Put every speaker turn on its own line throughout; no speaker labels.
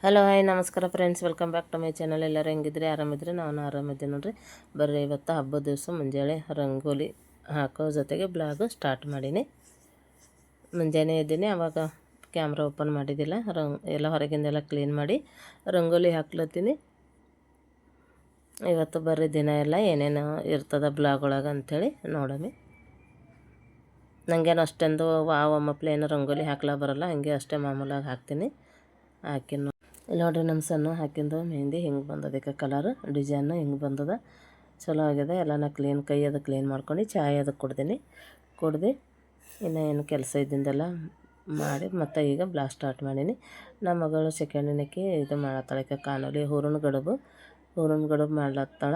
Hello hi ನಮಸ್ಕಾರ friends, welcome back to my channel. ಎಲ್ಲರೂ ಹೆಂಗಿದ್ರಿ? ಆರಾಮಿದ್ರಿ? ನಾನು ಆರಾಮಿದ್ದೀನಿ ನೋಡ್ರಿ. ಬರ್ರಿ, ಇವತ್ತು ಹಬ್ಬದ ದಿವಸ ಮುಂಜಾನೆ ರಂಗೋಲಿ ಹಾಕೋ ಜೊತೆಗೆ ಬ್ಲಾಗ್ ಸ್ಟಾರ್ಟ್ ಮಾಡೀನಿ. ಮುಂಜಾನೆ ಇದ್ದೀನಿ, ಆವಾಗ ಕ್ಯಾಮ್ರಾ ಓಪನ್ ಮಾಡಿದ್ದಿಲ್ಲ. ಎಲ್ಲ ಹೊರಗಿಂದೆಲ್ಲ ಕ್ಲೀನ್ ಮಾಡಿ ರಂಗೋಲಿ ಹಾಕ್ಲತ್ತೀನಿ. ಇವತ್ತು ಬರ್ರಿ ದಿನ ಎಲ್ಲ ಏನೇನು ಇರ್ತದ ಬ್ಲಾಗ್ ಒಳಗೆ ಅಂಥೇಳಿ ನೋಡಮಿ. ನನಗೇನು ಅಷ್ಟೊಂದು ವಾವಮ್ಮ ಪ್ಲೇನ್ ರಂಗೋಲಿ ಹಾಕ್ಲಾ ಬರೋಲ್ಲ, ಹಂಗೆ ಅಷ್ಟೇ ಮಾಮೂಲಾಗಿ ಹಾಕ್ತೀನಿ. ಹಾಕಿ ಇಲ್ಲಿ ನೋಡ್ರಿ, ನಮ್ಮ ಸಣ್ಣ ಹಾಕಿಂದು ಮೆಹಂದಿ ಹಿಂಗೆ ಬಂದದಕ್ಕೆ ಕಲರ್ ಡಿಸೈನು ಹಿಂಗೆ ಬಂದದ. ಚಲೋ ಆಗಿದೆ. ಎಲ್ಲನ ಕ್ಲೀನ್ ಕೈ ಅದು ಕ್ಲೀನ್ ಮಾಡ್ಕೊಂಡು ಚಾಯ್ ಅದಕ್ಕೆ ಕುಡ್ದು ಇನ್ನು ಏನು ಕೆಲಸ ಇದ್ದಿಂದೆಲ್ಲ ಮಾಡಿ ಮತ್ತು ಈಗ ಬ್ಲಾಗ್ ಸ್ಟಾರ್ಟ್ ಮಾಡೀನಿ. ನಮ್ಮ ಮಗಳು ಸೆಕೆಂಡಿನಕ್ಕೆ ಇದು ಮಾಡತ್ತಾಳಕ್ಕೆ ಕಾನೂಲಿ ಹೂರಣ ಗಡುಬು ಮಾಡ್ಲತ್ತಾಳ.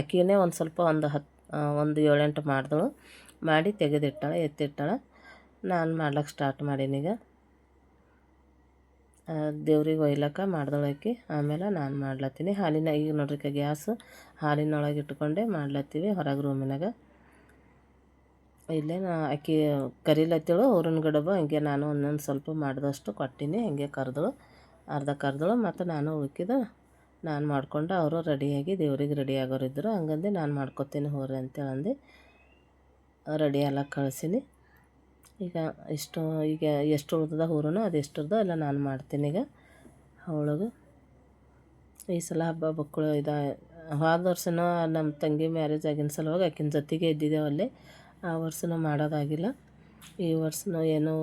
ಅಕ್ಕಿನೇ ಒಂದು ಸ್ವಲ್ಪ ಒಂದು 7-8 ಮಾಡಿದಳು. ಮಾಡಿ ಎತ್ತಿಟ್ಟಾಳ. ನಾನು ಮಾಡ್ಲಿಕ್ಕೆ ಸ್ಟಾರ್ಟ್ ಮಾಡೀನೀಗ. ದೇವ್ರಿಗೆ ಒಯ್ಲಕ್ಕ ಮಾಡ್ದಳಕಿ, ಆಮೇಲೆ ನಾನು ಮಾಡ್ಲತ್ತೀನಿ. ಈಗ ನೋಡ್ರಿ ಗ್ಯಾಸ್ ಹಾಲಿನೊಳಗೆ ಇಟ್ಕೊಂಡೆ ಮಾಡ್ಲತ್ತೀವಿ ಹೊರಗೆ ರೂಮಿನಾಗ. ಇಲ್ಲೇ ಅಕ್ಕಿ ಕರಿಲತ್ತೇಳು ಹೂರಣ ಗಡುಬು. ಹಂಗೆ ನಾನು ಒಂದೊಂದು ಸ್ವಲ್ಪ ಮಾಡಿದಷ್ಟು ಕೊಟ್ಟಿನಿ. ಹಂಗೆ ಅರ್ಧ ಕರೆದಳು. ಮತ್ತು ನಾನು ಉಳ್ಕಿದ ನಾನು ಮಾಡ್ಕೊಂಡು ಅವರು ರೆಡಿಯಾಗಿ ದೇವ್ರಿಗೆ ರೆಡಿ ಆಗೋರಿದ್ದರು. ಹಂಗಂದು ನಾನು ಮಾಡ್ಕೊತೀನಿ ಹೋರಿ ಅಂತೇಳಂದು ರೆಡಿ ಎಲ್ಲ ಕಳಿಸೀನಿ. ಈಗ ಎಷ್ಟು ಉಳ್ದದ ಹೂರಣ ಅದೆಷ್ಟುರ್ದು ಎಲ್ಲ ನಾನು ಮಾಡ್ತೀನಿ. ಈಗ ಅವಳಿಗೆ ಈ ಸಲ ಹಬ್ಬ ಬಕ್ಕಳು ಹೋದ ವರ್ಷನೂ ನಮ್ಮ ತಂಗಿ ಮ್ಯಾರೇಜ್ ಆಗಿನ ಸಲುವಾಗಿ ಆಕಿನ ಜೊತೆಗೆ ಇದ್ದಿದ್ದೇವೆ ಅಲ್ಲಿ. ಆ ವರ್ಷನೂ ಮಾಡೋದಾಗಿಲ್ಲ. ಈ ವರ್ಷನೂ ಏನೂ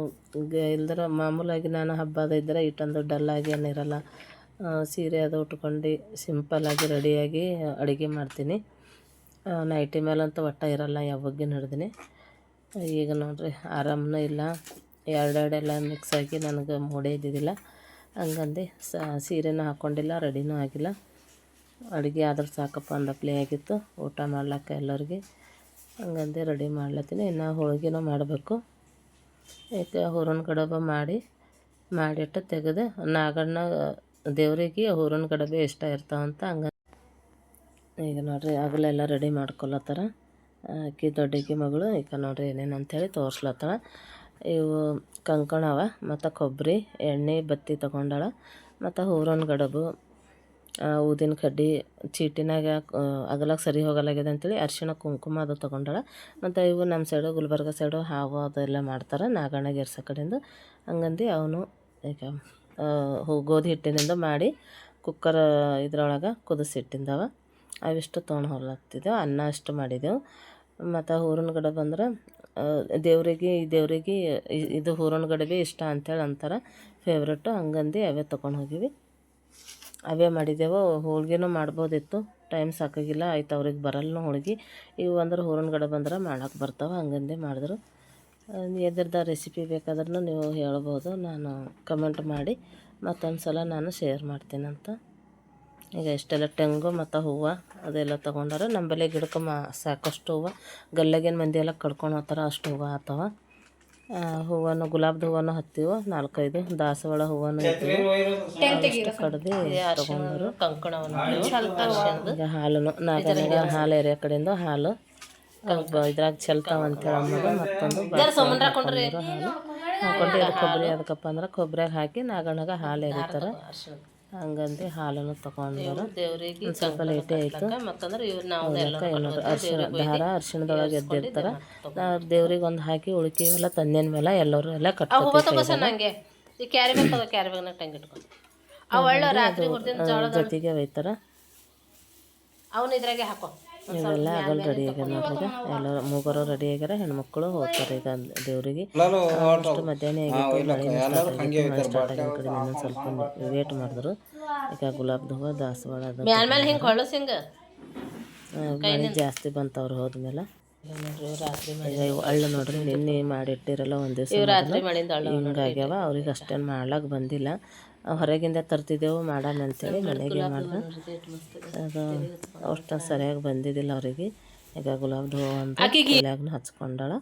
ಇಲ್ದರ ಮಾಮೂಲಾಗಿ ನಾನು ಹಬ್ಬ ಇದ್ದರೆ ಇಟ್ಟೊಂದು ಡಲ್ಲಾಗಿ ಏನಿರಲ್ಲ, ಸೀರೆ ಅದು ಉಟ್ಕೊಂಡು ಸಿಂಪಲ್ಲಾಗಿ ರೆಡಿಯಾಗಿ ಅಡುಗೆ ಮಾಡ್ತೀನಿ. ನೈಟಿ ಮೇಲಂತೂ ಒಟ್ಟ ಇರಲ್ಲ, ಯಾವಾಗ್ಲೂ ಹಿಡ್ದಿನಿ. ಈಗ ನೋಡ್ರಿ ಆರಾಮನೂ ಇಲ್ಲ, ಎರಡೆರಡೆಲ್ಲ ಮಿಕ್ಸ್ ಆಗಿ ನನಗೆ ಮೂಡೇ ಇದ್ದಿದ್ದಿಲ್ಲ. ಹಂಗಂದು ಸೀರೆನೂ ಹಾಕ್ಕೊಂಡಿಲ್ಲ, ರೆಡಿನೂ ಆಗಿಲ್ಲ. ಅಡುಗೆ ಆದ್ರೆ ಸಾಕಪ್ಪ ಅಂದಪ್ಲೇ ಆಗಿತ್ತು ಊಟ ಮಾಡ್ಲಿಕ್ಕೆ ಎಲ್ಲರಿಗೆ. ಹಂಗಂದು ರೆಡಿ ಮಾಡ್ಲತ್ತೀನಿ. ಇನ್ನು ಹೋಳಿಗೆನೂ ಮಾಡಬೇಕು. ಈಗ ಹೂರಣ ಗಡುಬು ಮಾಡಿಟ್ಟು ತೆಗೆದು ನಾಗಣ್ಣ ದೇವರಿಗೆ ಹೂರಣ ಗಡುಬೆ ಇಷ್ಟ ಇರ್ತಾವಂತ ಹಂಗೆ. ಈಗ ನೋಡ್ರಿ ಆಗಲೆಲ್ಲ ರೆಡಿ ಮಾಡ್ಕೊಳತ್ತಾರ. ಆಕಿ ದೊಡ್ಡಕಿ ಮಗಳು ಈಗ ನೋಡ್ರಿ ಏನೇನು ಅಂಥೇಳಿ ತೋರಿಸ್ಲತ್ತಾಳ. ಇವು ಕಂಕಣವ ಮತ್ತು ಕೊಬ್ಬರಿ ಎಣ್ಣೆ ಬತ್ತಿ ತೊಗೊಂಡಾಳ. ಮತ್ತು ಹೂರಣ ಗಡುಬು ಊದಿನ ಕಡ್ಡಿ ಚೀಟಿನಾಗ ಅಗಲಾಗ ಸರಿ ಹೋಗಲಾಗಿದೆ ಅಂಥೇಳಿ ಅರಿಶಿಣ ಕುಂಕುಮ ಅದು ತೊಗೊಂಡಾಳ. ಮತ್ತು ಇವು ನಮ್ಮ ಸೈಡು ಗುಲ್ಬರ್ಗ ಸೈಡು ಹಾವು ಅದೆಲ್ಲ ಮಾಡ್ತಾರೆ ನಾಗಣ್ಣಗೆ ಎರ್ಸೋ ಕಡೆಯಿಂದ. ಹಂಗಂದು ಅವನು ಈಗ ಗೋಧಿ ಹಿಟ್ಟಿನಿಂದ ಮಾಡಿ ಕುಕ್ಕರ್ ಇದ್ರೊಳಗೆ ಕುದಿಸಿಟ್ಟಿದ್ದವ ಅವಿಷ್ಟು ತೊಗೊಂಡು ಹೊರಲಾಗ್ತಿದ್ದೆವು. ಅನ್ನ ಅಷ್ಟು ಮಾಡಿದೆವು. ಮತ್ತು ಹೂರಣ ಗಡುಬು ಅಂದ್ರೆ ದೇವರಿಗೆ ಇದು ಹೂರಣ ಗಡುಬೆ ಇಷ್ಟ ಅಂಥೇಳಿ ಅಂತಾರೆ, ಫೇವ್ರೇಟು. ಹಂಗಂದು ಅವೇ ತೊಗೊಂಡು ಹೋಗಿವಿ, ಅವೇ ಮಾಡಿದೆವು. ಹೋಳ್ಗೆನೂ ಮಾಡ್ಬೋದಿತ್ತು, ಟೈಮ್ ಸಾಕಾಗಿಲ್ಲ. ಆಯ್ತು ಅವ್ರಿಗೆ ಬರಲ್ಲ ಹೋಳ್ಗೆ. ಇವು ಅಂದ್ರೆ ಹೂರಣ ಗಡುಬು ಅಂದ್ರೆ ಮಾಡೋಕೆ ಬರ್ತಾವೆ, ಹಂಗಂದು ಮಾಡಿದ್ರು. ಎದ್ರದ್ದು ರೆಸಿಪಿ ಬೇಕಾದ್ರೂ ನೀವು ಹೇಳ್ಬೋದು, ನಾನು ಕಮೆಂಟ್ ಮಾಡಿ ಮತ್ತೊಂದು ಸಲ ನಾನು ಶೇರ್ ಮಾಡ್ತೀನಂತ. ಈಗ ಇಷ್ಟೆಲ್ಲ ತೆಂಗು ಮತ್ತು ಹೂವು ಅದೆಲ್ಲ ತೊಗೊಂಡಾರ. ನಮ್ಮಲ್ಲಿ ಗಿಡಕ್ಕೆ ಸಾಕಷ್ಟು ಹೂವು, ಗಲ್ಲಾಗಿನ ಮಂದಿ ಎಲ್ಲ ಕಡ್ಕೊಂಡು ಹೋಗ್ತಾರೆ, ಅಷ್ಟು ಹೂವು ಆತವ. ಹೂವನ್ನು ಗುಲಾಬ್ದು ಹೂವನ್ನು ಹತ್ತಿವು 4-5, ದಾಸವಾಳ ಹೂವನ್ನು ಇತ್ತು ಕಡ್ದು ತೊಗೊಂಡರು. ಈಗ ಹಾಲನ್ನು ನಾಗನಿಗೆ ಹಾಲು ಎರೆಯೋ ಕಡೆಯಿಂದ ಹಾಲು ಇದ್ರಾಗ ಚೆಲ್ತಾವಂತೇಳಿ ಅನ್ನೋದು ಮತ್ತೊಂದು ಹಾಲು ಹಾಕೊಂಡು ಇದು ಕೊಬ್ಬರಿ ಅದಕ್ಕಪ್ಪ ಅಂದ್ರೆ ಕೊಬ್ಬರಿಯಾಗ ಹಾಕಿ ನಾಗಣ್ಣಗೆ ಹಾಲು ಎರಿತಾರೆ. ಹಂಗಂದು ಹಾಲನ್ನು ತೊಗೊಂಡರು. ಒಂದು ಸ್ವಲ್ಪ ಲೇಟೇ ಆಯಿತು. ಅರ್ಶಿಣದೊಳಗೆ ಎದ್ದಿರ್ತಾರೆ. ದೇವ್ರಿಗೆ ಒಂದು ಹಾಕಿ ಉಳ್ಕಿ ಎಲ್ಲ ತಂದಿನ ಮೇಲೆ ಎಲ್ಲರೂ ಎಲ್ಲ ಜೊತೆಗೆ ಒಯ್ತಾರೆ. ಇವೆಲ್ಲ ಆಗಲ್ ರೆಡಿ ಆಗ್ಯಾರ ನೋಡ್ರಿ. ಎಲ್ಲ ಮೂಗರು ರೆಡಿ ಆಗ್ಯಾರ. ಹೆಣ್ಮಕ್ಳು ಹೋಗ್ತಾರೆ ಈಗ ದೇವ್ರಿಗೆ. ಅಷ್ಟು ಮಧ್ಯಾಹ್ನ ಆಗಿತ್ತು, ಮಳೆ ಸ್ಟಾರ್ಟ್ ಆಗಿನ ಕಡೆ ಇನ್ನೊಂದು ಸ್ವಲ್ಪ ವೇಟ್ ಮಾಡಿದ್ರು. ಈಗ ಗುಲಾಬ್ದು ಹೂವು ದಾಸವಾಳ ಮಳೆ ಜಾಸ್ತಿ ಬಂತು ಅವ್ರು ಹೋದ್ಮೇಲೆ. ಹಳ್ಳು ನೋಡ್ರಿ ನಿನ್ನೆ ಮಾಡಿಟ್ಟಿರಲ್ಲ ಒಂದು ದಿವಸ ಹಿಂಗಾಗ್ಯಾವ. ಅವ್ರಿಗೆ ಅಷ್ಟೇನು ಮಾಡ್ಲಿಕ್ಕೆ ಬಂದಿಲ್ಲ, ಹೊರಗಿಂದ ತರ್ತಿದ್ದೆವು ಮಾಡೋಣ ಅಂತೇಳಿ ಮನೆಗೆ ಮಾಡಿದ್ರೆ ಅದು ಅಷ್ಟು ಸರಿಯಾಗಿ ಬಂದಿದ್ದಿಲ್ಲ ಅವರಿಗೆ. ಈಗ ಗುಲಾಬ್ದು ಹೂವು ಒಂದು ತಲೆಯಾಗೂ ಹಚ್ಕೊಂಡಾಳ,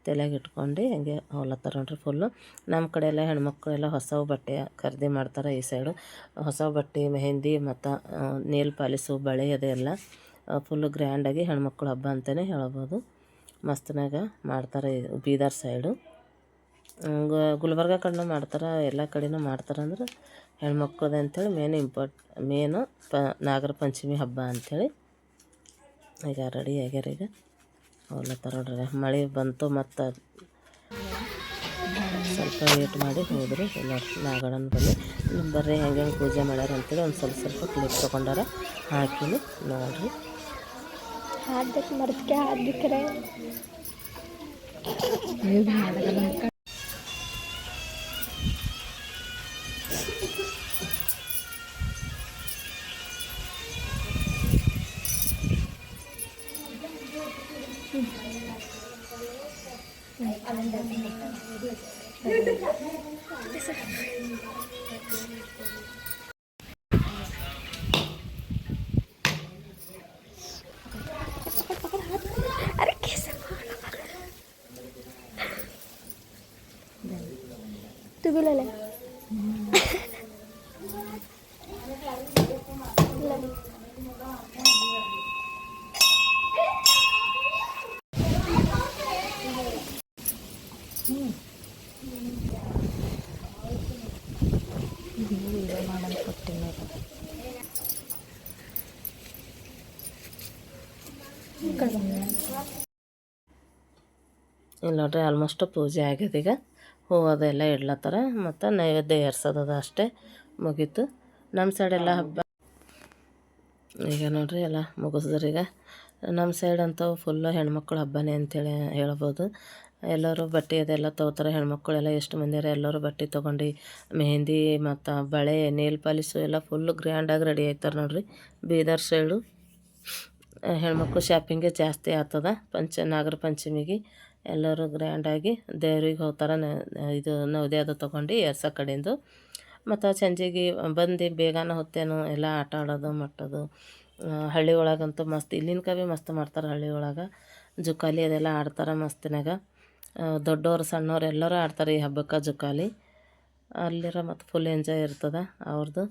ತಲೆಯಾಗ ಇಟ್ಕೊಂಡು ಹಂಗೆ ಹೊಲತ್ತಾರ ನೋಡ್ರಿ ಫುಲ್ಲು. ನಮ್ಮ ಕಡೆ ಎಲ್ಲ ಹೆಣ್ಮಕ್ಳೆಲ್ಲ ಹೊಸ ಬಟ್ಟೆ ಖರೀದಿ ಮಾಡ್ತಾರೆ. ಈ ಸೈಡು ಹೊಸ ಬಟ್ಟೆ, ಮೆಹಂದಿ ಮತ್ತು ನೇಲ್ ಪಾಲಿಸು, ಬಳೆ ಅದೆಲ್ಲ ಫುಲ್ಲು ಗ್ರ್ಯಾಂಡಾಗಿ ಹೆಣ್ಮಕ್ಳು ಹಬ್ಬ ಅಂತಲೇ ಹೇಳ್ಬೋದು. ಮಸ್ತನಾಗ ಮಾಡ್ತಾರೆ ಬೀದರ್ ಸೈಡು. ಗುಲ್ಬರ್ಗ ಕಡೆನೂ ಮಾಡ್ತಾರೆ, ಎಲ್ಲ ಕಡೆನೂ ಮಾಡ್ತಾರೆ. ಅಂದ್ರೆ ಹೆಣ್ಮಕ್ಳದ್ದು ಅಂಥೇಳಿ ಮೇನು ನಾಗರ ಪಂಚಮಿ ಹಬ್ಬ ಅಂಥೇಳಿ. ಈಗ ರೆಡಿ ಆಗ್ಯಾರ. ಈಗ ಹೋಗ್ಲತ್ತಾರ ನೋಡ್ರಿ. ಮಳೆ ಬಂತು ಮತ್ತು ಸ್ವಲ್ಪ ವೇಟ್ ಮಾಡಿ ಹೋದರು. ನೋಡ್ರಿ ನಾಗಣ್ಣನ ಬಳಿ ಬರ್ರಿ ಹೆಂಗೆ ಪೂಜೆ ಮಾಡ್ಯಾರ ಅಂತೇಳಿ ಒಂದು ಸ್ವಲ್ಪ ಕ್ಲಿಪ್ ತೊಗೊಂಡಾರ, ಹಾಕಿನಿ ನೋಡ್ರಿ.
ಹಾಡ್ಬೇಕು ಮರ್ದಕ್ಕೆ ಹಾಡ್ಬೇಕ್ರೆ तू भी ले ले
ಇಲ್ಲಿ ನೋಡ್ರಿ ಆಲ್ಮೋಸ್ಟ್ ಪೂಜೆ ಆಗ್ಯದ. ಈಗ ಹೂವು ಅದೆಲ್ಲ ಇಡ್ಲತ್ತಾರ ಮತ್ತು ನೈವೇದ್ಯ ಏರ್ಸೋದದ ಅಷ್ಟೇ, ಮುಗೀತು. ನಮ್ಮ ಸೈಡೆಲ್ಲ ಹಬ್ಬ ಈಗ ನೋಡ್ರಿ ಎಲ್ಲ ಮುಗಿಸಿದ್ರಿ. ಈಗ ನಮ್ಮ ಸೈಡ್ ಅಂತೂ ಫುಲ್ಲು ಹೆಣ್ಮಕ್ಳು ಹಬ್ಬನೇ ಅಂಥೇಳಿ ಹೇಳ್ಬೋದು. ಎಲ್ಲರೂ ಬಟ್ಟೆ ಅದೆಲ್ಲ ತೊಗೋತಾರೆ. ಹೆಣ್ಮಕ್ಳೆಲ್ಲ ಎಷ್ಟು ಮಂದಿರ ಎಲ್ಲರೂ ಬಟ್ಟೆ ತೊಗೊಂಡು ಮೆಹಂದಿ ಮತ್ತು ಬಳೆ, ನೇಲ್ ಪಾಲಿಸು ಎಲ್ಲ ಫುಲ್ಲು ಗ್ರ್ಯಾಂಡಾಗಿ ರೆಡಿ ಆಯ್ತಾರೆ ನೋಡ್ರಿ. ಬೀದರ್ ಸೈಡು ಹೆಣ್ಮಕ್ಳು ಶಾಪಿಂಗೇ ಜಾಸ್ತಿ ಆಗ್ತದ. ನಾಗರ ಪಂಚಮಿಗೆ ಎಲ್ಲರೂ ಗ್ರ್ಯಾಂಡಾಗಿ ದೇವ್ರಿಗೆ ಹೋಗ್ತಾರೆ. ಇದು ನವದೆ ತೊಗೊಂಡು ಎರ್ಸ ಕಡೆಯಿಂದ ಮತ್ತು ಸಂಜೆಗೆ ಬಂದು ಬೇಗನೆ ಹೊತ್ತೇನು ಎಲ್ಲ ಆಟ ಆಡೋದು ಮಟ್ಟೋದು. ಹಳ್ಳಿ ಒಳಗಂತೂ ಮಸ್ತ್, ಇಲ್ಲಿನ ಕವಿ ಮಸ್ತ್ ಮಾಡ್ತಾರೆ. ಹಳ್ಳಿ ಒಳಗೆ ಜುಕಾಲಿ ಅದೆಲ್ಲ ಆಡ್ತಾರೆ ಮಸ್ತಿನಾಗ. ದೊಡ್ಡವರು ಸಣ್ಣವ್ರು ಎಲ್ಲರೂ ಆಡ್ತಾರೆ ಈ ಹಬ್ಬಕ್ಕೆ ಜುಕಾಲಿ. ಅಲ್ಲಿರ ಮತ್ತು ಫುಲ್ ಎಂಜಾಯ್ ಇರ್ತದೆ ಅವ್ರದ್ದು.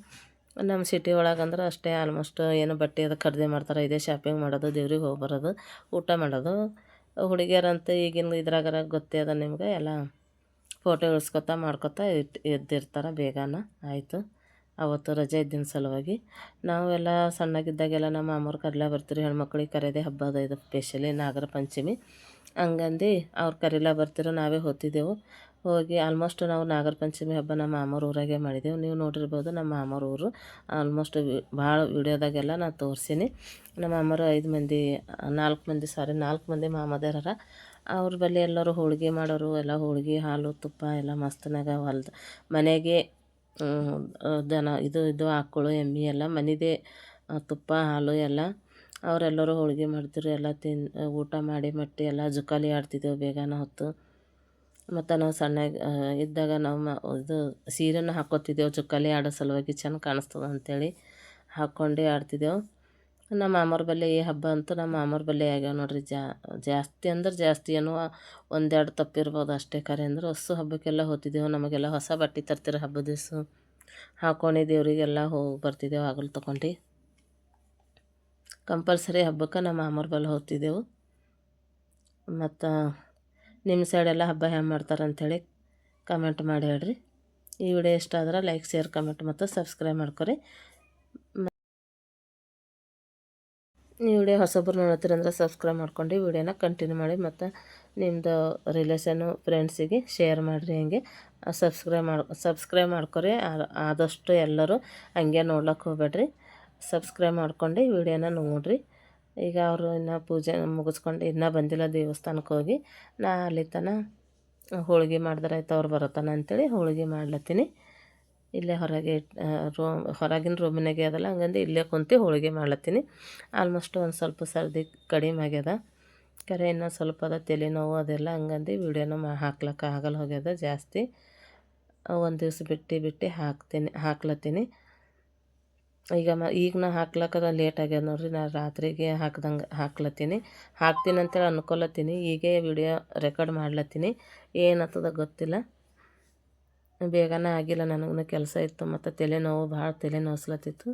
ನಮ್ಮ ಸಿಟಿ ಒಳಗಂದ್ರೆ ಅಷ್ಟೇ, ಆಲ್ಮೋಸ್ಟ್ ಏನು ಬಟ್ಟೆ ಅದು ಖರೀದಿ ಮಾಡ್ತಾರೆ. ಇದೇ ಶಾಪಿಂಗ್ ಮಾಡೋದು, ದೇವ್ರಿಗೆ ಹೋಗಿ ಬರೋದು, ಊಟ ಮಾಡೋದು. ಹುಡುಗಿಯರಂತೂ ಈಗಿನ ಇದ್ರಾಗಾರ ಗೊತ್ತೇ ಅದ ನಿಮ್ಗೆ, ಎಲ್ಲ ಫೋಟೋ ಇಳಿಸ್ಕೊತಾ ಮಾಡ್ಕೊತಾ ಎದ್ದಿರ್ತಾರೆ ಬೇಗನ. ಆಯಿತು, ಅವತ್ತು ರಜೆ ಇದ್ದಿನ ಸಲುವಾಗಿ ನಾವೆಲ್ಲ ಸಣ್ಣಗಿದ್ದಾಗೆಲ್ಲ ನಮ್ಮ ಮಾಮೂರು ಕರಿಲಾ ಬರ್ತೀರಿ. ಹೆಣ್ಮಕ್ಳಿಗೆ ಕರೆಯೋದೇ ಹಬ್ಬ ಅದ ಇದು, ಸ್ಪೆಷಲಿ ನಾಗರ ಪಂಚಮಿ. ಹಂಗಂದು ಅವ್ರು ಕರಿಲಾ ಬರ್ತಿರೋ ನಾವೇ ಹೋಗ್ತಿದ್ದೆವು. ಹೋಗಿ ಆಲ್ಮೋಸ್ಟ್ ನಾವು ನಾಗರ ಪಂಚಮಿ ಹಬ್ಬ ನಮ್ಮ ಮಾಮೂರು ಊರಾಗೆ ಮಾಡಿದೆವು. ನೀವು ನೋಡಿರ್ಬೋದು ನಮ್ಮ ಮಾಮೂರು ಊರು. ಆಲ್ಮೋಸ್ಟ್ ಭಾಳ ವಿಡಿಯೋದಾಗೆಲ್ಲ ನಾನು ತೋರಿಸೀನಿ. ನಮ್ಮ ಮಾಮರು 4 ಮಂದಿ ಮಾಮದೇರ. ಅವ್ರ ಬಳಿ ಎಲ್ಲರೂ ಹೋಳ್ಗೆ ಮಾಡೋರು, ಎಲ್ಲ ಹೋಳ್ಗೆ ಹಾಲು ತುಪ್ಪ ಎಲ್ಲ ಮಸ್ತನಾಗ ಮನೆಗೆ ಇದು ಆಕಳು ಎಮ್ಮೆ ಎಲ್ಲ ಮನೆದೇ ತುಪ್ಪ ಹಾಲು ಎಲ್ಲ. ಅವರೆಲ್ಲರೂ ಹೋಳ್ಗೆ ಮಾಡ್ತಿದ್ರು. ಎಲ್ಲ ಊಟ ಮಾಡಿ ಮಟ್ಟಿ ಎಲ್ಲ ಜುಕಾಲಿ ಆಡ್ತಿದ್ದೆವು ಬೇಗನ ಹೊತ್ತು. ಮತ್ತು ನಾವು ಸಣ್ಣ ಇದ್ದಾಗ ನಾವು ಇದು ಸೀರೆನ ಹಾಕ್ಕೊತಿದ್ದೆವು ಜುಕಾಲಿ ಆಡೋ ಸಲುವಾಗಿ, ಚೆಂದ ಕಾಣಿಸ್ತದೆ ಅಂಥೇಳಿ ಹಾಕ್ಕೊಂಡು ಆಡ್ತಿದ್ದೆವು. ನಮ್ಮ ಮಾಮವ್ರ ಬಳಿ ಈ ಹಬ್ಬ ಅಂತೂ ನಮ್ಮ ಮಾಮವ್ರ ಬಳಿ ಆಗ್ಯಾವ ನೋಡ್ರಿ. ಜಾಸ್ತಿ ಅಂದ್ರೆ ಜಾಸ್ತಿ ಏನೋ 1-2 ತಪ್ಪಿರ್ಬೋದು ಅಷ್ಟೇ. ಕರೆ ಅಂದ್ರೆ ಹೊಸ ಹಬ್ಬಕ್ಕೆಲ್ಲ ಹೋಗ್ತಿದ್ದೆವು. ನಮಗೆಲ್ಲ ಹೊಸ ಬಟ್ಟೆ ತರ್ತಿರೋ ಹಬ್ಬದ ದಿವಸ ಹಾಕ್ಕೊಂಡು ದೇವರಿಗೆಲ್ಲ ಹೋಗಿ ಬರ್ತಿದ್ದೆವು ಆಗಲು ತೊಗೊಂಡು. ಕಂಪಲ್ಸರಿ ಹಬ್ಬಕ್ಕೆ ನಮ್ಮ ಮಾಮವ್ರ ಬಳಿ ಹೋಗ್ತಿದ್ದೆವು. ಮತ್ತು ನಿಮ್ಮ ಸೈಡೆಲ್ಲ ಹಬ್ಬ ಹೆಂಗೆ ಮಾಡ್ತಾರೆ ಅಂಥೇಳಿ ಕಮೆಂಟ್ ಮಾಡಿ ಹೇಳ್ರಿ. ಈ ವಿಡಿಯೋ ಇಷ್ಟ ಆದ್ರೆ ಲೈಕ್, ಶೇರ್, ಕಮೆಂಟ್ ಮತ್ತು ಸಬ್ಸ್ಕ್ರೈಬ್ ಮಾಡ್ಕೊರಿ. ಈ ವಿಡಿಯೋ ಹೊಸೊಬ್ಬರು ನೋಡ್ತೀರಂದ್ರೆ ಸಬ್ಸ್ಕ್ರೈಬ್ ಮಾಡ್ಕೊಂಡು ವಿಡಿಯೋನ ಕಂಟಿನ್ಯೂ ಮಾಡಿ. ಮತ್ತು ನಿಮ್ಮದು ರಿಲೇಷನ್ನು ಫ್ರೆಂಡ್ಸಿಗೆ ಶೇರ್ ಮಾಡಿರಿ. ಹಂಗೆ ಸಬ್ಸ್ಕ್ರೈಬ್ ಮಾಡ್ಕೊರಿ. ಆದಷ್ಟು ಎಲ್ಲರೂ ಹಂಗೆ ನೋಡ್ಲಿಕ್ಕೆ ಹೋಗ್ಬೇಡ್ರಿ, ಸಬ್ಸ್ಕ್ರೈಬ್ ಮಾಡ್ಕೊಂಡು ವಿಡಿಯೋನ ನೋಡಿರಿ. ಈಗ ಅವರು ಇನ್ನೂ ಪೂಜೆ ಮುಗಿಸ್ಕೊಂಡು ಇನ್ನೂ ಬಂದಿಲ್ಲ ದೇವಸ್ಥಾನಕ್ಕೆ ಹೋಗಿ. ನಾ ಅಲ್ಲಿ ಹೋಳ್ಗೆ ಮಾಡಿದ್ರೆ ಆಯ್ತು, ಅವ್ರು ಬರತ್ತಾನ ಅಂಥೇಳಿ ಹೋಳ್ಗೆ ಮಾಡ್ಲತ್ತೀನಿ. ಇಲ್ಲೇ ಹೊರಗಿನ ರೂಮಿನಾಗೆ ಅದಲ್ಲ, ಹಂಗಂದು ಇಲ್ಲೇ ಕುಂತು ಹೋಳ್ಗೆ ಮಾಡ್ಲತ್ತೀನಿ. ಆಲ್ಮೋಸ್ಟ್ ಒಂದು ಸ್ವಲ್ಪ ಸರ್ದಿ ಕಡಿಮೆ ಆಗ್ಯದ. ಕರೆ ಇನ್ನೂ ಸ್ವಲ್ಪ ಅದ ತಲೆ ನೋವು ಅದೆಲ್ಲ, ಹಂಗಂದು ವೀಡಿಯೋನ ಹಾಕ್ಲಿಕ್ಕೆ ಆಗಲ್ಲ ಹೋಗ್ಯದ ಜಾಸ್ತಿ. ಒಂದು ದಿವ್ಸ ಬಿಟ್ಟು ಹಾಕ್ಲತ್ತೀನಿ. ಈಗ ನಾ ಹಾಕ್ಲಕ್ಕದ ಲೇಟ್ ಆಗ್ಯದ ನೋಡ್ರಿ. ನಾ ರಾತ್ರಿಗೆ ಹಾಕ್ಲತ್ತೀನಿ ಅಂತೇಳಿ ಅನ್ಕೊಲತ್ತೀನಿ. ಈಗೇ ವಿಡಿಯೋ ರೆಕಾರ್ಡ್ ಮಾಡ್ಲತ್ತೀನಿ. ಏನಾಗ್ತದ ಗೊತ್ತಿಲ್ಲ, ಬೇಗನೆ ಆಗಿಲ್ಲ. ನನಗೂ ಕೆಲಸ ಇತ್ತು ಮತ್ತು ಭಾಳ ತಲೆ ನೋವ್ಸ್ಲತ್ತಿತ್ತು.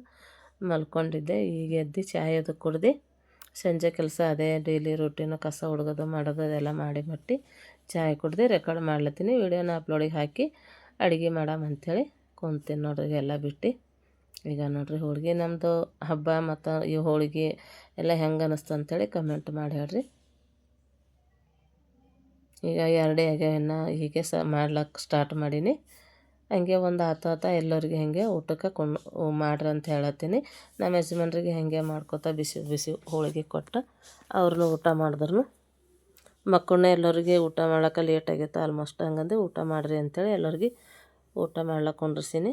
ಮಲ್ಕೊಂಡಿದ್ದೆ. ಈಗ ಎದ್ದು ಚಾಯ್ ಅದು ಕುಡ್ದು ಸಂಜೆ ಕೆಲಸ ಅದೇ ಡೈಲಿ ರೂಟೀನು, ಕಸ ಹುಡ್ಗೋದು ಮಾಡೋದು ಅದೆಲ್ಲ ಮಾಡಿ ಚಾಯ್ ಕುಡ್ದು ರೆಕಾರ್ಡ್ ಮಾಡ್ಲತ್ತೀನಿ. ವಿಡಿಯೋನ ಅಪ್ಲೋಡಿಗೆ ಹಾಕಿ ಅಡುಗೆ ಮಾಡಾಮ ಅಂಥೇಳಿ ಕುಂತೀನಿ ನೋಡ್ರಿ ಎಲ್ಲ ಬಿಟ್ಟು. ಈಗ ನೋಡ್ರಿ ಹೋಳ್ಗೆ ನಮ್ಮದು ಹಬ್ಬ ಮತ್ತು ಈ ಹೋಳ್ಗೆ ಎಲ್ಲ ಹೆಂಗೆ ಅನ್ನಿಸ್ತು ಅಂಥೇಳಿ ಕಮೆಂಟ್ ಮಾಡಿ ಹೇಳ್ರಿ. ಈಗ 2 ಆಗ್ಯಾವ, ಇನ್ನು ಹೀಗೆ ಮಾಡ್ಲಿಕ್ಕೆ ಸ್ಟಾರ್ಟ್ ಮಾಡೀನಿ. ಹಂಗೆ ಒಂದು ಆತ ಎಲ್ಲರಿಗೆ ಹಾಗೆ ಊಟಕ್ಕೆ ಮಾಡ್ರಿ ಅಂತ ಹೇಳತ್ತೀನಿ. ನಮ್ಮ ಯಜಮಾನ್ರಿಗೆ ಹಾಗೆ ಮಾಡ್ಕೊತ ಬಿಸಿ ಬಿಸಿ ಹೋಳಿಗೆ ಕೊಟ್ಟು ಅವ್ರನ್ನೂ ಊಟ ಮಾಡಿದ್ರು. ಮಕ್ಕಳನ್ನ ಎಲ್ಲರಿಗೆ ಊಟ ಮಾಡ್ಲಿಕ್ಕೆ ಲೇಟ್ ಆಗೈತೆ ಆಲ್ಮೋಸ್ಟ್. ಹಂಗಂದು ಊಟ ಮಾಡಿರಿ ಅಂಥೇಳಿ ಎಲ್ಲರಿಗೆ ಊಟ ಮಾಡ್ಲಿಕ್ಕೆ ಕುಂಡ್ರಿಸೀನಿ.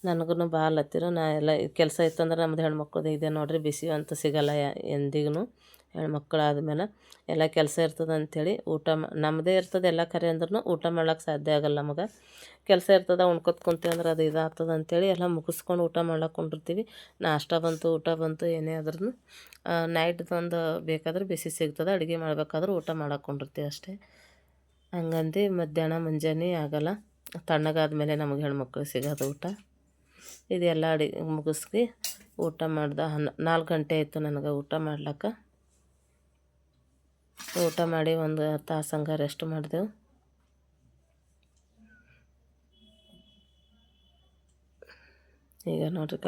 ನನಗೂ ಭಾಳ ಹತ್ತಿರ ನಾ ಎಲ್ಲ ಕೆಲಸ ಇತ್ತಂದ್ರೆ ನಮ್ಮದು ಹೆಣ್ಮಕ್ಳದ್ದು ಇದೆ ನೋಡ್ರಿ, ಬಿಸಿ ಅಂತ ಸಿಗಲ್ಲ ಎಂದಿಗೂ. ಹೆಣ್ಮಕ್ಳು ಆದಮೇಲೆ ಎಲ್ಲ ಕೆಲಸ ಇರ್ತದೆ ಅಂಥೇಳಿ ಊಟ ನಮ್ಮದೇ ಇರ್ತದೆ ಎಲ್ಲ ಕರೆ ಅಂದ್ರೂ ಊಟ ಮಾಡ್ಲಿಕ್ಕೆ ಸಾಧ್ಯ ಆಗಲ್ಲ ನಮಗೆ. ಕೆಲಸ ಇರ್ತದೆ, ಉಣ್ಕೊತ ಕುಂತೀವಿ ಅಂದ್ರೆ ಅದು ಇದಾಗ್ತದೆ ಅಂಥೇಳಿ ಎಲ್ಲ ಮುಗಿಸ್ಕೊಂಡು ಊಟ ಮಾಡ್ಲಿಕ್ಕೆ ಕುಂಡಿರ್ತೀವಿ. ನಾಷ್ಟ ಬಂತು, ಊಟ ಬಂತು, ಏನೇ ಆದ್ರೂ ನೈಟ್ದು ಒಂದು ಬೇಕಾದ್ರೆ ಬಿಸಿ ಸಿಗ್ತದೆ. ಅಡುಗೆ ಮಾಡ್ಬೇಕಾದ್ರೆ ಊಟ ಮಾಡಕ್ಕೆ ಕುಂಡಿರ್ತೀವಿ ಅಷ್ಟೇ. ಹಂಗಂದು ಮಧ್ಯಾಹ್ನ ಮುಂಜಾನೆ ಆಗಲ್ಲ, ತಣ್ಣಗಾದ್ಮೇಲೆ ನಮಗೆ ಹೆಣ್ಮಕ್ಳು ಸಿಗೋದು ಊಟ. ಇದೆಲ್ಲ ಮುಗಿಸ್ಕಿ ಊಟ ಮಾಡ್ದೆ. 4 ಗಂಟೆ ಆಯಿತು ನನಗೆ ಊಟ ಮಾಡ್ಲಿಕ್ಕೆ. ಊಟ ಮಾಡಿ ಒಂದು ತಾಸು ಹಂಗೆ ರೆಸ್ಟ್ ಮಾಡಿದೆವು. ಈಗ ನೋಡ್ರಿಕ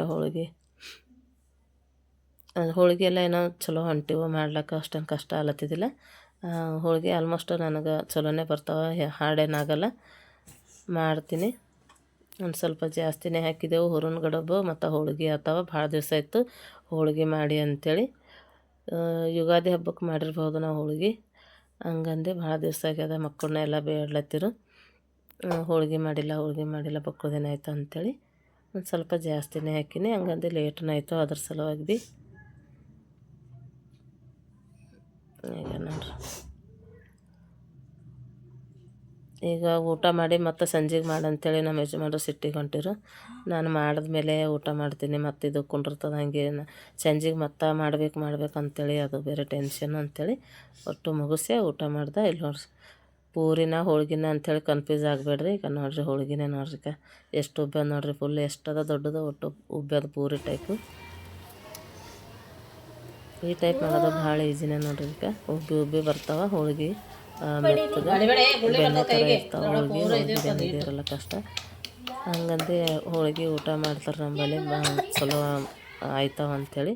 ಹೋಳಿಗೆ ಎಲ್ಲ ಏನೋ ಚಲೋ ಹೊಂಟಿವು ಮಾಡ್ಲಿಕ್ಕೆ, ಅಷ್ಟೊಂದು ಕಷ್ಟ ಆಲತ್ತಿದ್ದಿಲ್ಲ. ಹೋಳಿಗೆ ಆಲ್ಮೋಸ್ಟ್ ನನಗೆ ಚಲೋನೇ ಬರ್ತಾವೆ, ಹಾಡೇನಾಗಲ್ಲ, ಮಾಡ್ತೀನಿ. ಒಂದು ಸ್ವಲ್ಪ ಜಾಸ್ತಿನೇ ಹಾಕಿದೆವು ಹೂರಣ ಗಡಬು ಮತ್ತು ಹೋಳಿಗೆ ಅಥವಾ ಭಾಳ ದಿವಸ ಆಯಿತು ಹೋಳಿಗೆ ಮಾಡಿ ಅಂಥೇಳಿ. ಯುಗಾದಿ ಹಬ್ಬಕ್ಕೆ ಮಾಡಿರ್ಬೋದು ನಾವು ಹೋಳಿಗೆ. ಹಂಗಂದು ಭಾಳ ದಿವಸ ಆಗ್ಯದ, ಮಕ್ಕಳನ್ನ ಎಲ್ಲ ಬೇಡ್ಲತ್ತಿರು ಹೋಳಿಗೆ ಮಾಡಿಲ್ಲ ಬಕ್ಕುಳದಿನ ಆಯಿತು ಅಂಥೇಳಿ ಒಂದು ಸ್ವಲ್ಪ ಜಾಸ್ತಿನೇ ಹಾಕಿನಿ. ಹಂಗಂದು ಲೇಟ್ನ ಆಯಿತು, ಅದ್ರ ಸಲುವಾಗಿ ಭೀ. ಈಗ ನೋಡ್ರಿ, ಈಗ ಊಟ ಮಾಡಿ ಮತ್ತು ಸಂಜೆಗೆ ಮಾಡಂತೇಳಿ ನಮ್ಮ ಯಜಮಾನ್ರು ಸಿಟ್ಟಿಗೆ ಹೊಂಟಿರು. ನಾನು ಮಾಡಿದ್ಮೇಲೆ ಊಟ ಮಾಡ್ತೀನಿ, ಮತ್ತು ಇದು ಕುಂಡಿರ್ತದೆ ಹಾಗೆ ಸಂಜೆಗೆ ಮತ್ತೆ ಮಾಡ್ಬೇಕು ಅಂಥೇಳಿ ಅದು ಬೇರೆ ಟೆನ್ಷನ್ ಅಂಥೇಳಿ ಒಟ್ಟು ಮುಗಿಸಿ ಊಟ ಮಾಡ್ದೆ. ಇಲ್ಲಿ ನೋಡ್ರಿ ಪೂರಿನ ಹೋಳ್ಗಿನ ಅಂಥೇಳಿ ಕನ್ಫ್ಯೂಸ್ ಆಗಬೇಡ್ರಿ. ಈಗ ನೋಡ್ರಿ ಹೋಳ್ಗಿನೇ ನೋಡ್ರಿ ಎಷ್ಟು ಉಬ್ಬ ನೋಡ್ರಿ, ಫುಲ್ ಎಷ್ಟದ ದೊಡ್ಡದು, ಒಟ್ಟು ಉಬ್ಬದ ಪೂರಿ ಟೈಪು. ಈ ಟೈಪ್ ಮಾಡೋದು ಭಾಳ ಈಸಿನೇ ನೋಡ್ರಿ. ಈಗ ಉಬ್ಬಿ ಬರ್ತಾವೆ ಹೋಳ್ಗೆ, ಮೆತ್ತಗೆ ಬೆಣ್ಣೆ ಥರ ಇರ್ತಾವೆ ಹೋಳ್ಗೆ ಇರಲ್ಲ ಕಷ್ಟ. ಹಂಗಂದು ಹೋಳ್ಗೆ ಊಟ ಮಾಡ್ತಾರೆ ನಮ್ಮಲ್ಲಿ, ಚಲೋ ಆಯ್ತಾವ ಅಂಥೇಳಿ.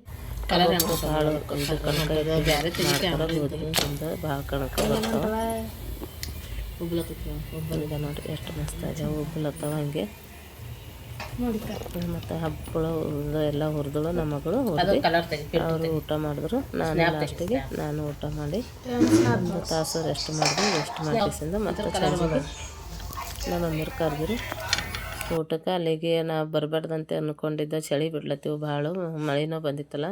ಭಾಳ ಇದು ಕಣಕ ಮಾಡ್ತಾರೆ, ಗೋಧಿ ಹಿಟ್ಟಿಂದ ಭಾಳ ಕಣಕ ಬರ್ತಾವೆ. ಈಗ ನೋಡ್ರಿ ಎಷ್ಟು ಮಸ್ತ್ ಆಗ್ಯಾವ, ಉಬ್ಬಲತ್ತಾವ ಹಂಗೆ. ಮತ್ತು ಹಬ್ಬಗಳು ಎಲ್ಲ ಹುರಿದಳು ನಮ್ಮ ಮಗಳು, ಅವರು ಊಟ ಮಾಡಿದ್ರು. ನಾನು ಲಾಸ್ಟಿಗೆ ನಾನು ಊಟ ಮಾಡಿ ಒಂದು ತಾಸು ರೆಸ್ಟ್ ಮಾಡಿದೆ. ರೆಸ್ಟ್ ಮಾಡಿಸಿಂದ ಮತ್ತು ಸಂಜೆಗೆ ನಮ್ಮ ಮಮ್ಮೀರು ಕರೆದ್ರು ಊಟಕ್ಕೆ. ಅಲ್ಲಿಗೆ ನಾವು ಬರಬಾರ್ದಂತೆ ಅಂದ್ಕೊಂಡಿದ್ದೆ, ಚಳಿ ಬಿಡ್ಲತ್ತೀವಿ ಭಾಳ, ಮಳೆನೂ ಬಂದಿತ್ತಲ್ಲ.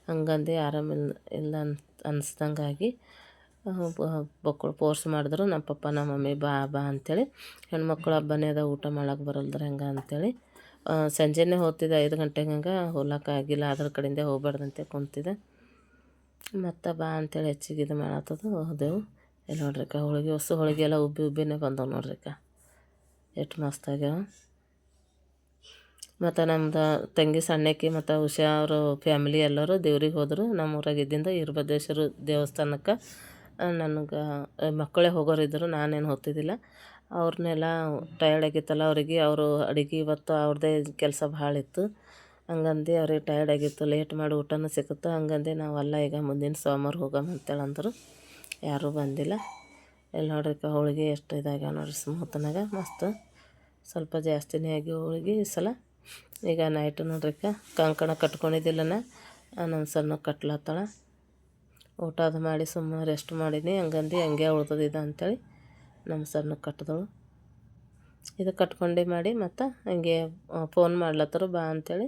ಹಂಗಂದು ಆರಾಮಿಲ್ಲ ಅನಿಸ್ದಂಗಾಗಿ ಮಕ್ಕಳು ಫೋರ್ಸ್ ಮಾಡಿದ್ರು, ನಮ್ಮ ಪಪ್ಪ ನಮ್ಮ ಮಮ್ಮಿ ಬಾ ಅಂಥೇಳಿ. ಹೆಣ್ಮಕ್ಳು ಹಬ್ಬನೇ ಅದ, ಊಟ ಮಾಡೋಕೆ ಬರಲ್ದ್ರೆ ಹೆಂಗೆ ಅಂಥೇಳಿ ಸಂಜೆನೇ ಹೋಗ್ತಿದ್ದೆ 5 ಗಂಟೆಗೆ ಹಂಗೆ. ಹೋಗ್ಲಿಕ್ಕಾಗಿಲ್ಲ, ಅದ್ರ ಕಡೆಯಿಂದ ಹೋಗ್ಬಾರ್ದಂತೆ ಕುಂತಿದ್ದೆ. ಮತ್ತು ಬಾ ಅಂಥೇಳಿ ಹೆಚ್ಚಿಗೆ ಇದು ಮಾಡತ್ತದು ಹೋದೆವು. ಇಲ್ಲಿ ನೋಡ್ರಿಕ ಹೋಳಿಗೆ ಎಲ್ಲ ಉಬ್ಬಿನೇ ಬಂದವು ನೋಡ್ರಿಕ, ಎಷ್ಟು ಮಸ್ತ್ ಆಗ್ಯಾವ. ಮತ್ತು ನಮ್ದು ತಂಗಿ ಸಣ್ಣಕ್ಕಿ ಮತ್ತು ಉಷಾ ಅವರು ಫ್ಯಾಮಿಲಿ ಎಲ್ಲರೂ ದೇವ್ರಿಗೆ ಹೋದರು. ನಮ್ಮ ಊರಾಗಿದ್ದಿಂದ ವೀರಭದ್ರೇಶ್ವರ ದೇವಸ್ಥಾನಕ್ಕೆ. ನನಗೆ ಮಕ್ಕಳೇ ಹೋಗೋರಿದ್ದರು, ನಾನೇನು ಹೋಗ್ತಿದ್ದಿಲ್ಲ. ಅವ್ರನ್ನೆಲ್ಲ ಟಯರ್ಡ್ ಆಗಿತ್ತಲ್ಲ ಅವರಿಗೆ, ಅವರು ಅಡುಗೆ ಇವತ್ತು ಅವ್ರದ್ದೇ ಕೆಲಸ ಭಾಳ ಇತ್ತು. ಹಂಗಂದು ಅವ್ರಿಗೆ ಟಯರ್ಡ್ ಆಗಿತ್ತು, ಲೇಟ್ ಮಾಡಿ ಊಟನೂ ಸಿಕ್ಕುತ್ತೆ. ಹಂಗಂದು ನಾವಲ್ಲ, ಈಗ ಮುಂದಿನ ಸೋಮವಾರ ಹೋಗಮ್ಮ ಅಂತೇಳಿ ಅಂದರು. ಯಾರೂ ಬಂದಿಲ್ಲ. ಇಲ್ಲಿ ನೋಡ್ರಿಕ ಹೋಳಿಗೆ ಎಷ್ಟು ಇದಾಗ್ಯಾವ ನೋಡ್ರಿ, ಸ್ಮೂತ್ನಾಗ ಮಸ್ತ್. ಸ್ವಲ್ಪ ಜಾಸ್ತಿನೇ ಆಗಿ ಹೋಳಿಗೆ ಈ ಸಲ. ಈಗ ನೈಟು ನೋಡ್ರಿಕ ಕಂಕಣ ಕಟ್ಕೊಂಡಿದ್ದಿಲ್ಲನ, ನನ್ನ ಸಣ್ಣ ಕಟ್ಲತ್ತಾಳ. ಊಟ ಅದು ಮಾಡಿ ಸುಮ್ಮನೆ ರೆಸ್ಟ್ ಮಾಡೀನಿ. ಹಂಗಂದು ಹಂಗೆ ಉಳ್ದದಿದೆ ಅಂಥೇಳಿ ನಮ್ಮ ಸಣ್ಣ ಕಟ್ಟಿದಳು. ಇದು ಕಟ್ಕೊಂಡು ಮಾಡಿ ಮತ್ತು ಹಂಗೆ ಫೋನ್ ಮಾಡ್ಲತ್ತರು ಬಾ ಅಂಥೇಳಿ.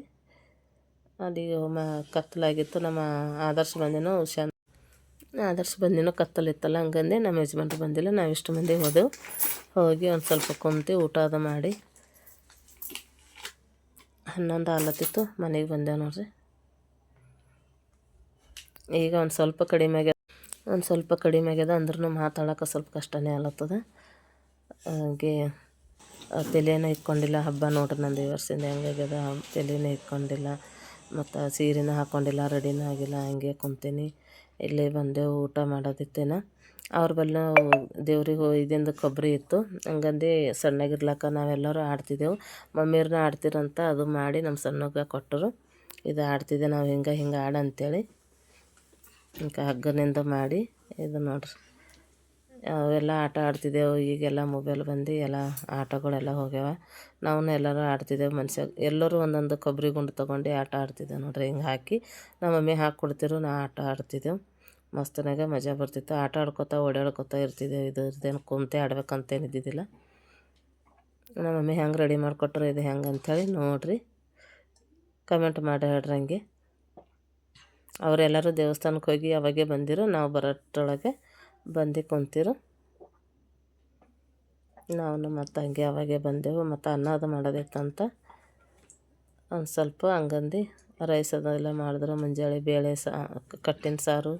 ಅಲ್ಲಿಗೆ ಕತ್ತಲಾಗಿತ್ತು. ನಮ್ಮ ಆದರ್ಶ ಬಂದಿನೋ ಕತ್ತಲಿತ್ತಲ್ಲ, ಹಂಗಂದು ನಮ್ಮ ಯಜಮಾನ್ರು ಬಂದಿಲ್ಲ. ನಾವು ಇಷ್ಟು ಮಂದಿ ಹೋದೆವು. ಹೋಗಿ ಒಂದು ಸ್ವಲ್ಪ ಕುಂತು ಊಟ ಅದು ಮಾಡಿ 11 ಆಗ್ಲತ್ತಿತ್ತು, ಮನೆಗೆ ಬಂದೆವು ನೋಡ್ರಿ. ಈಗ ಒಂದು ಸ್ವಲ್ಪ ಕಡಿಮೆ ಆಗ್ಯದ, ಅಂದ್ರೂ ಮಾತಾಡೋಕೆ ಸ್ವಲ್ಪ ಕಷ್ಟನೇ ಆಗ್ಲತ್ತದ. ಹಾಗೆ ತಲೆನೇ ಇಟ್ಕೊಂಡಿಲ್ಲ. ಹಬ್ಬ ನೋಡ್ರಿ ನಂದು ಈ ವರ್ಷದಿಂದ ಹೆಂಗಾಗ್ಯದ, ತಲೆನೇ ಇಟ್ಕೊಂಡಿಲ್ಲ. ಮತ್ತು ಸೀರೆನೂ ಹಾಕ್ಕೊಂಡಿಲ್ಲ, ರೆಡಿನೂ ಆಗಿಲ್ಲ, ಹಂಗೆ ಕುಂತೀನಿ. ಇಲ್ಲೇ ಬಂದೆವು, ಊಟ ಮಾಡೋದಿತ್ತೇನ. ಅವ್ರ ಬಲ್ಲ ದೇವ್ರಿಗೆ ಒಯ್ದಿಂದ ಕೊಬ್ಬರಿ ಇತ್ತು. ಹಂಗಂದು ಸಣ್ಣಗಿರ್ಲಕ್ಕ ನಾವೆಲ್ಲರೂ ಆಡ್ತಿದ್ದೆವು. ಮಮ್ಮಿಯವ್ರನ್ನ ಆಡ್ತಿರಂತ ಅದು ಮಾಡಿ ನಮ್ಮ ಸಣ್ಣಗೆ ಕೊಟ್ಟರು. ಇದು ಆಡ್ತಿದ್ದೆ ನಾವು ಹಿಂಗೆ ಆಡು ಅಂತೇಳಿ. ಹಿಂಗೆ ಹಗ್ಗನಿಂದ ಮಾಡಿ ಇದು ನೋಡ್ರಿ ಅವೆಲ್ಲ ಆಟ ಆಡ್ತಿದ್ದೆವು. ಈಗೆಲ್ಲ ಮೊಬೈಲ್ ಬಂದು ಎಲ್ಲ ಆಟಗಳೆಲ್ಲ ಹೋಗ್ಯಾವ. ನಾವು ಎಲ್ಲರೂ ಆಡ್ತಿದ್ದೆವು. ಎಲ್ಲರೂ ಒಂದೊಂದು ಕೊಬ್ಬರಿ ಗುಂಡು ತೊಗೊಂಡು ಆಟ ಆಡ್ತಿದ್ದೆವು ನೋಡ್ರಿ. ಹಿಂಗೆ ಹಾಕಿ ನಮ್ಮ ಮಮ್ಮಿ ಹಾಕ್ಕೊಡ್ತಿರು, ನಾ ಆಟ ಆಡ್ತಿದ್ದೆವು. ಮಸ್ತನಾಗ ಮಜಾ ಬರ್ತಿತ್ತು. ಆಟ ಆಡ್ಕೊತಾ ಓಡಾಡ್ಕೊತಾ ಇರ್ತಿದ್ದೆವು. ಇದೇನು ಕುಂತೆ ಆಡ್ಬೇಕಂತೇನು ಇದ್ದಿದ್ದಿಲ್ಲ. ನಮ್ಮ ಮಮ್ಮಿ ಹೆಂಗೆ ರೆಡಿ ಮಾಡಿಕೊಟ್ರು ಇದು ಹೆಂಗೆ ಅಂಥೇಳಿ ನೋಡಿರಿ, ಕಮೆಂಟ್ ಮಾಡಿ ಹೇಳ್ರಿ. ಹಂಗೆ ಅವರೆಲ್ಲರೂ ದೇವಸ್ಥಾನಕ್ಕೆ ಹೋಗಿ ಅವಾಗೆ ಬಂದಿರು. ನಾವು ಬರೋಷ್ಟರೊಳಗೆ ಬಂದು ಕುಂತಿರು. ನಾವು ಮತ್ತು ಹಂಗೆ ಅವಾಗೆ ಬಂದೆವು. ಮತ್ತು ಅನ್ನ ಅದು ಮಾಡೋದಿತ್ತಂತ ಒಂದು ಸ್ವಲ್ಪ ಹಂಗಂದು ರೈಸ್ ಅದೆಲ್ಲ ಮಾಡಿದ್ರು. ಮುಂಜಾನೆ ಬೇಳೆ ಕಟ್ಟಿನ ಸಾರು,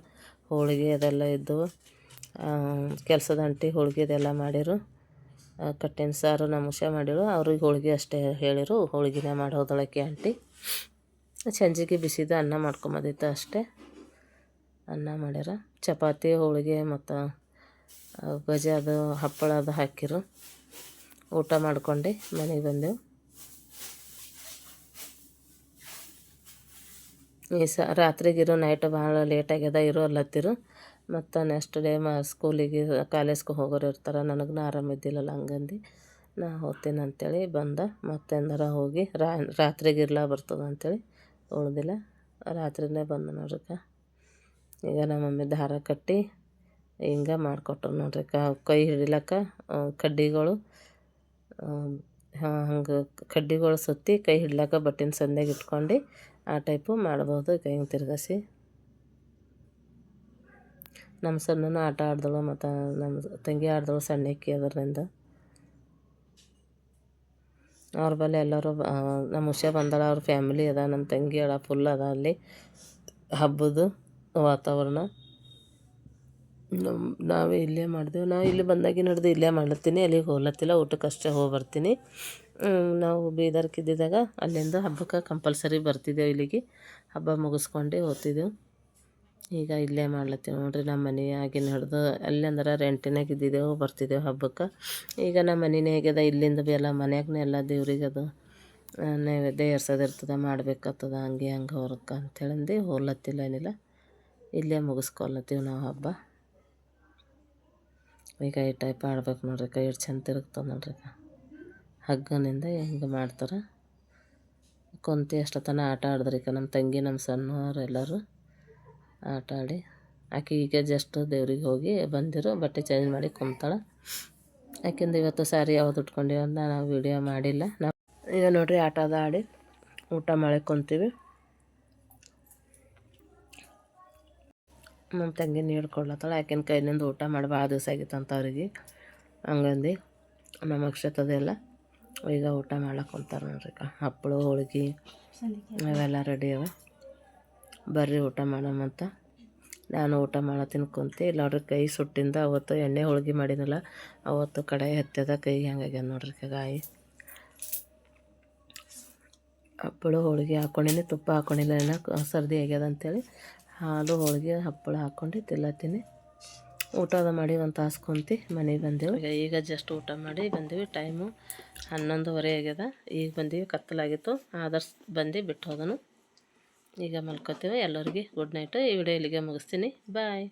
ಹೋಳಿಗೆ ಅದೆಲ್ಲ ಇದ್ದವು. ಕೆಲಸದ ಅಂಟಿ ಹೋಳಿಗೆ ಅದೆಲ್ಲ ಮಾಡಿರು. ಕಟ್ಟಿನ ಸಾರು ನಮ್ಮ ಉಷಾ ಮಾಡಿರು. ಅವ್ರಿಗೆ ಹೋಳಿಗೆ ಅಷ್ಟೇ ಹೇಳಿರು, ಹೋಳಿಗೆನೇ ಮಾಡಿ ಹೋದಳಕ್ಕೆ ಆಂಟಿ. ಸಂಜೆಗೆ ಬಿಸಿದ ಅನ್ನ ಮಾಡ್ಕೊಂಬಂದಿತ್ತು ಅಷ್ಟೇ. ಅನ್ನ ಮಾಡ್ಯಾರ. ಚಪಾತಿ, ಹೋಳಿಗೆ ಮತ್ತು ಬಜೆ ಅದು ಹಪ್ಪಳ ಅದು ಹಾಕಿರು. ಊಟ ಮಾಡ್ಕೊಂಡು ಮನೆಗೆ ಬಂದೆವು. ಈ ರಾತ್ರಿಗಿರೋ ನೈಟ್ ಭಾಳ ಲೇಟಾಗ್ಯದ ಇರೋಲ್ಲತ್ತಿರು. ಮತ್ತು ನೆಕ್ಸ್ಟ್ ಡೇ ಸ್ಕೂಲಿಗೆ ಕಾಲೇಜ್ಗೆ ಹೋಗೋರು ಇರ್ತಾರೆ. ನನಗೂ ಆರಾಮಿದ್ದಿಲ್ಲಲ್ಲ, ಹಂಗಂದು ನಾ ಹೋಗ್ತೀನಿ ಅಂಥೇಳಿ ಬಂದೆ. ಮತ್ತೆಂದಾರ ಹೋಗಿ ರಾತ್ರಿಗಿರ್ಲ ಬರ್ತದೆ ಅಂಥೇಳಿ ಉಳ್ದಿಲ್ಲ. ರಾತ್ರಿನೇ ಬಂದು ನೋಡ್ರಿಕ. ಈಗ ನಮ್ಮ ಮಮ್ಮಿ ದಾರ ಕಟ್ಟಿ ಹಿಂಗೆ ಮಾಡಿಕೊಟ್ರು ನೋಡ್ರಿ. ಕೈ ಹಿಡಿಲಕ್ಕ ಕಡ್ಡಿಗಳು ಹಂಗೆ ಕಡ್ಡಿಗಳು ಸುತ್ತಿ ಕೈ ಹಿಡ್ಲಕ್ಕ ಬಟ್ಟಿನ ಸಂದಿಯಾಗ ಇಟ್ಕೊಂಡು ಆ ಟೈಪು ಮಾಡ್ಬೋದು. ಹಿಂಗೆ ತಿರ್ಗಿಸಿ ನಮ್ಮ ಸಣ್ಣನೂ ಆಟ ಆಡ್ದಳು. ಮತ್ತು ನಮ್ಮ ತಂಗಿ ಆಡ್ದಳು ಸಣ್ಣಕ್ಕಿ ಅದರಿಂದ. ಅವ್ರ ಬಳಿ ಎಲ್ಲರೂ ನಮ್ಮ ಉಷಾ ಬಂದಳ, ಅವ್ರ ಫ್ಯಾಮಿಲಿ ಅದ, ನಮ್ಮ ತಂಗಿ ಅದ, ಫುಲ್ ಅದ ಅಲ್ಲಿ ಹಬ್ಬದ ವಾತಾವರಣ. ನಾವೇ ಇಲ್ಲೇ ಮಾಡಿದೆವು. ನಾವು ಇಲ್ಲಿ ಬಂದಾಗಿ ನಡೆದು ಇಲ್ಲೇ ಮಾಡ್ಲತ್ತೀನಿ, ಅಲ್ಲಿಗೆ ಹೋಗ್ಲತ್ತಿಲ್ಲ. ಊಟಕ್ಕಷ್ಟೇ ಹೋಗಿ ಬರ್ತೀನಿ. ನಾವು ಬೀದರ್ಗೆ ಇದ್ದಿದ್ದಾಗ ಅಲ್ಲಿಂದ ಹಬ್ಬಕ್ಕೆ ಕಂಪಲ್ಸರಿ ಬರ್ತಿದ್ದೆವು. ಇಲ್ಲಿಗೆ ಹಬ್ಬ ಮುಗಿಸ್ಕೊಂಡು ಹೋಗ್ತಿದ್ದೆವು. ಈಗ ಇಲ್ಲೇ ಮಾಡ್ಲತ್ತೀವಿ ನೋಡ್ರಿ. ನಮ್ಮ ಮನೆ ಆಗಿನ ಹಿಡ್ದು ಅಲ್ಲಿ ಅಂದ್ರೆ ರೆಂಟಿನಾಗ ಇದ್ದಿದ್ದೆವು, ಬರ್ತಿದ್ದೆವು ಹಬ್ಬಕ್ಕೆ. ಈಗ ನಮ್ಮ ಮನೆಯೇ ಆಗ್ಯದ. ಇಲ್ಲಿಂದ ಭೀ ಎಲ್ಲ ಮನ್ಯಾಗನೇ ಎಲ್ಲ ದೇವ್ರಿಗೆ ಅದು ನೈವೇದ್ಯ ಏರ್ಸೋದಿರ್ತದೆ, ಮಾಡ್ಬೇಕಾಗ್ತದೆ. ಹಂಗೆ ಹೊರಕ್ಕೆ ಅಂಥೇಳಿಂದು ಹೋಗ್ಲತ್ತಿಲ್ಲ, ಏನಿಲ್ಲ. ಇಲ್ಲೇ ಮುಗಿಸ್ಕೊಲ್ಲತ್ತೀವಿ ನಾವು ಹಬ್ಬ. ಈಗ ಈ ಟೈಪ್ ಆಡ್ಬೇಕು ನೋಡ್ರಿ. ಕೈ ಎಷ್ಟು ಚಂದ ತಿರುಗ್ತದೆ ನೋಡ್ರಿ. ಹಗ್ಗನಿಂದ ಹೆಂಗೆ ಮಾಡ್ತಾರೆ. ಕುಂತು ಎಷ್ಟೊತ್ತನ ಆಟ ಆಡಿದ್ರಿ. ನಮ್ಮ ತಂಗಿ, ನಮ್ಮ ಸಣ್ಣವ್ರು ಎಲ್ಲರೂ ಆಟ ಆಡಿ ಆಕೆ ಈಗ ಜಸ್ಟ್ ದೇವ್ರಿಗೆ ಹೋಗಿ ಬಂದಿರು. ಬಟ್ಟೆ ಚೇಂಜ್ ಮಾಡಿ ಕುಂತಾಳೆ. ಆಕೆಂದು ಇವತ್ತು ಸ್ಯಾರಿ ಯಾವ್ದು ಉಟ್ಕೊಂಡಿವಿ ಅಂತ ನಾವು ವೀಡಿಯೋ ಮಾಡಿಲ್ಲ. ಈಗ ನೋಡ್ರಿ ಆಟ ಅದು ಆಡಿ ಊಟ ಮಾಡಿ ಕುಂತೀವಿ. ನಮ್ಮ ತಂಗಿ ನೀರು ಕೊಡ್ಲತ್ತಾಳೆ. ಆಕಿನ ಕೈಲಿಂದ ಊಟ ಮಾಡಿ ಭಾಳ ದಿವಸ ಆಗಿತ್ತಂತ ಅವ್ರಿಗೆ. ಹಂಗಂದು ನಮ್ಮ ಅಕ್ಷತದೆಲ್ಲ ಈಗ ಊಟ ಮಾಡ್ಲಕ್ಕೆ ಕುಂತಾರೆ ನೋಡ್ರಿ. ಹಪ್ಪಳ, ಹೋಳ್ಗೆ ಅವೆಲ್ಲ ರೆಡಿ ಅವ. ಬರ್ರಿ ಊಟ ಮಾಡೋಣಂತ. ನಾನು ಊಟ ಮಾಡತ್ತೀನಿ ಕುಂತು. ಇಲ್ಲ ನೋಡ್ರಿ, ಕೈ ಸುಟ್ಟಿಂದ ಅವತ್ತು ಎಣ್ಣೆ ಹೋಳ್ಗೆ ಮಾಡಿನಲ್ಲ, ಅವತ್ತು ಕಡಾಯಿ ಹತ್ತದ ಕೈ ಹೆಂಗಾಗ್ಯದ ನೋಡ್ರಿ. ಗಾಯಿ ಹಪ್ಪಳ ಹೋಳಿಗೆ ಹಾಕ್ಕೊಂಡಿನಿ, ತುಪ್ಪ ಹಾಕ್ಕೊಂಡಿಲ್ಲ. ಸರ್ದಿ ಆಗ್ಯದ ಅಂಥೇಳಿ ಹಾಲು, ಹೋಳಿಗೆ, ಹಪ್ಪಳ ಹಾಕ್ಕೊಂಡು ತಿಲ್ಲತ್ತೀನಿ. ಊಟ ಅದು ಮಾಡಿ ಒಂದು ತಾಸು ಕುಂತು ಮನೆಗೆ ಬಂದೆವು. ಈಗ ಜಸ್ಟ್ ಊಟ ಮಾಡಿ ಬಂದೀವಿ. ಟೈಮು 11:30 ಆಗ್ಯದ. ಈಗ ಬಂದೀವಿ. ಕತ್ತಲಾಗಿತ್ತು, ಆದರ್ಸ್ ಬಂದು ಬಿಟ್ಟು ಹೋದನು. ಈಗ ಮಲ್ಕೋತೀವಿ. ಎಲ್ಲರಿಗೆ ಗುಡ್ ನೈಟ್. ಈ ವಿಡಿಯೋ ಇಲ್ಲಿಗೆ ಮುಗಿಸ್ತೀನಿ. ಬಾಯ್.